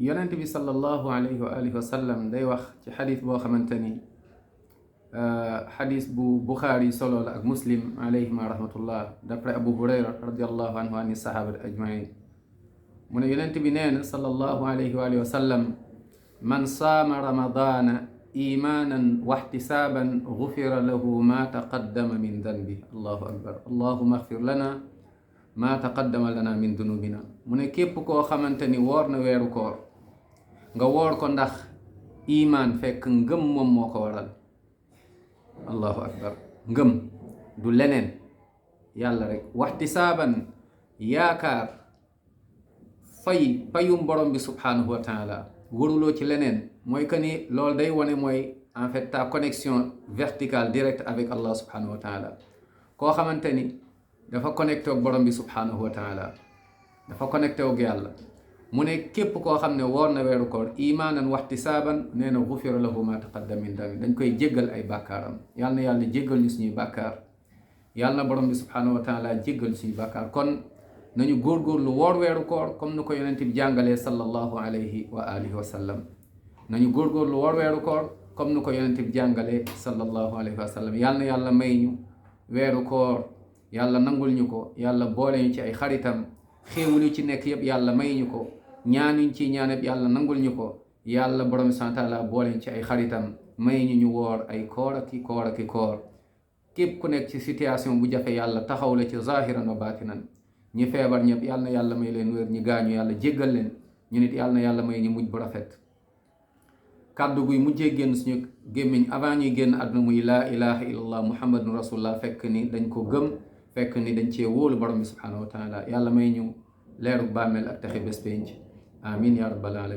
yonent bi sallallahu alayhi wa alihi wa sallam day wax ci xadis boo xamante ni xadis bu Buxaari solo la ak Muslim alayhima rahmatullah d'après Abu Hurayra radiallahu anhu ani sahabati ajmain mu ne yonent bi nee na sallallahu alayhi wa alihi wa sallam man saama ramadana imanan wa ihtisaban gufira lahu ma taqaddama min danbi. Allahu akbar. allahuma axfir lana ma taqaddama lana min dunubina. mu ne képp koo xamante ni woor na weeru koor nga woor ko ndax iman fekk ngëm moom moo ko waral. allahu akbar. ngëm du leneen, yàlla rek. waxtisaaban yaakaar payum borom bi subhanahu wa taala, waruloo ci leneen. mooy que ni loolu day wane mooy en fait ta connexion verticale directe avec Allah subhanahu wa taala. koo xamante ni dafa connecté ak borom bi subhanahu wa taala, dafa connecté ak yàlla. mu ne képp koo xam ne woor na weeru koor imaanan waxtisaaban nee na gufira lahu ma taqaddama min dami, dañ koy jéggal ay bàkkaaram. yàlla na yàlla jéggal ñu suñuy bàkkaar, yàlla na borom bi subhanahu wa taala jéggal ñu suñuy bàkkaar. kon nañu góorgóorlu woor weeru koor comme ni ko yonent bi jàngalee sallallahu alayhi wa alihi wa sallam. nañu góorgóorlu woor weeru koor comme ni ko yonent bi jàngalee sallallahu alayhi wa sallam. yàlla na yàlla may ñu weeru koor, yàlla nangul ñu ko, yàlla boole ñu ci ay xaritam. xéewal yu ci nekk yëpp yàlla may ñu ko, ñaanuñ ci ñaan yëpp yàlla nangul ñu ko, yàlla borom subhanahu wa taala boole ñu ci ay xaritam. may ñu woor ay koor ak i koor. képp ku nekk ci situation bu jafe yàlla taxaw la ci zahiran wa batinan. ñi feebar ñëpp yàlla na yàlla may leen wér, ñi gaañu yàlla jéggal leen, ñu nit yàlla na yàlla may ñu mujj bu rafet. kàddu guy mujjee génn suñu gémmiñ avant ñuy génn àdduna muy laa ilaha illallah muhammadun rasulullah, fekk ni dañ ko gëm, fekk ni dañ cee wóolu borom bi subhanahu wa taala. yàlla may ñu leeru bàmmeel ak texe bés penc. amin ya rabbal alamin.